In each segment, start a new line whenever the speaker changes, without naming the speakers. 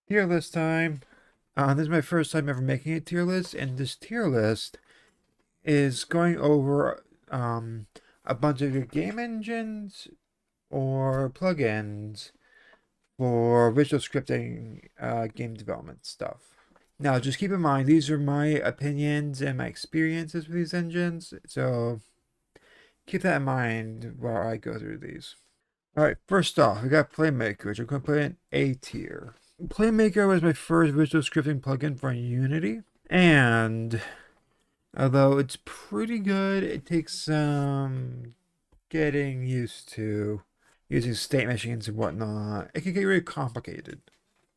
Tier list time. This is my first time ever making a tier list, and this tier list is going over a bunch of your game engines or plugins for visual scripting game development stuff. Now, just keep in mind, these are my opinions and my experiences with these engines, so keep that in mind while I go through these. All right, first off, we got Playmaker, which I'm going to put in A tier. Playmaker was my first visual scripting plugin for Unity, and although it's pretty good, it takes some getting used to using state machines and whatnot. It can get really complicated.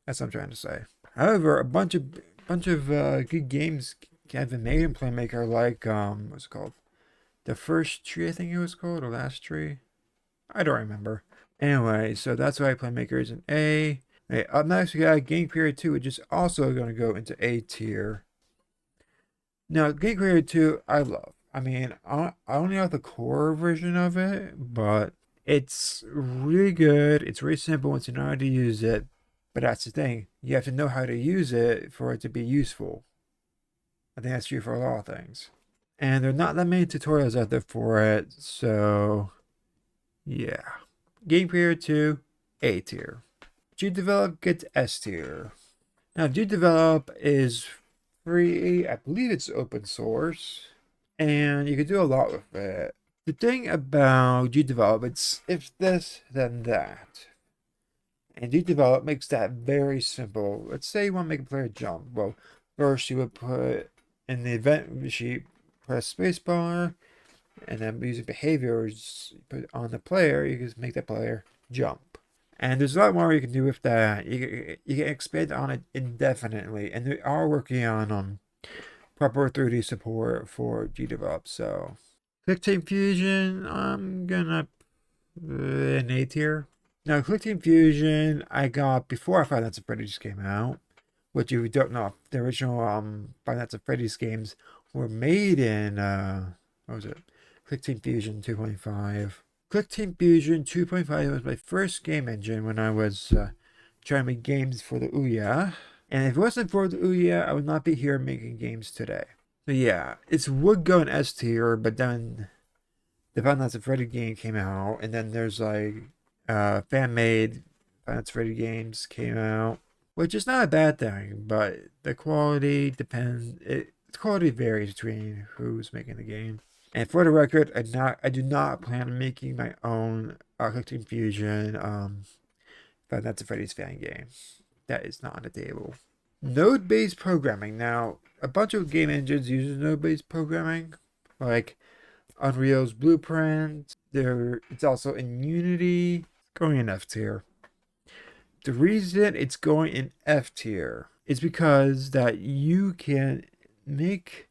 That's what I'm trying to say. However, a bunch of good games have been made in Playmaker, like what's it called? The First Tree, I think it was called, or Last Tree. I don't remember. Anyway, so that's why Playmaker is an A. Okay, up next we got Game Creator 2, which is also going to go into A tier. Now, Game Creator 2, I love. I mean, I only have the core version of it, but it's really good. It's really simple once you know how to use it. But that's the thing. You have to know how to use it for it to be useful. I think that's true for a lot of things. And there are not that many tutorials out there for it, so yeah. Game Creator 2, A tier. GDevelop gets S tier. Now, GDevelop is free. I believe it's open source, and you can do a lot with it. The thing about GDevelop, it's if this, then that. And GDevelop makes that very simple. Let's say you want to make a player jump. Well, first you would put in the event sheet, press spacebar, and then using behaviors put on the player, you can make that player jump. And there's a lot more you can do with that. You can expand on it indefinitely, and they are working on proper 3D support for GDevelop. So, QuickTime Fusion, I'm gonna an A tier. Now, QuickTime Fusion, I got before Five Nights at Freddy's came out. Which you don't know, the original Five Nights at Freddy's games were made in what was it? QuickTime Fusion 2.5. QuickTime Fusion 2.5 was my first game engine when I was trying to make games for the Ouya. And if it wasn't for the Ouya, I would not be here making games today. So yeah, it would go in S tier, but then the Five Nights at Freddy game came out, and then there's like fan-made Five Nights at Freddy games came out, which is not a bad thing, but the quality depends. The quality varies between who's making the game. And for the record, I do not plan on making my own QuickTime Fusion Five Nights at Freddy's fan game. That is not on the table. Node-based programming. Now, a bunch of game engines use node-based programming, like Unreal's Blueprint. It's also in Unity. Going in F tier. The reason it's going in F tier is because that you can make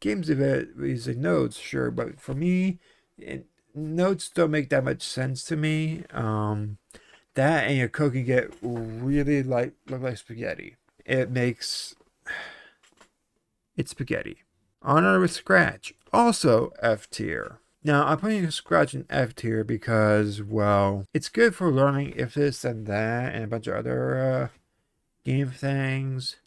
games of it using nodes, sure, but for me, nodes don't make that much sense to me. That and your code can get really look like spaghetti. It's spaghetti. Honor with Scratch, also F tier. Now, I'm putting Scratch in F tier because, well, it's good for learning if this and that and a bunch of other game things.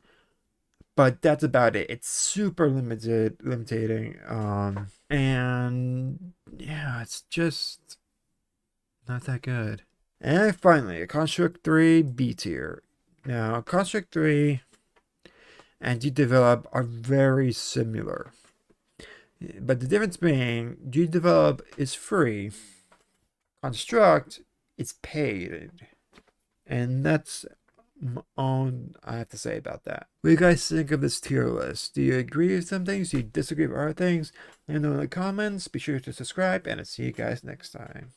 But that's about it. It's super limiting. And yeah, it's just not that good. And finally, Construct 3 B tier. Now, Construct 3 and GDevelop are very similar. But the difference being, GDevelop is free, Construct is paid. And that's all I have to say about that. What do you guys think of this tier list? Do you agree with some things? Do you disagree with other things? Let me know in the comments. Be sure to subscribe, and I'll see you guys next time.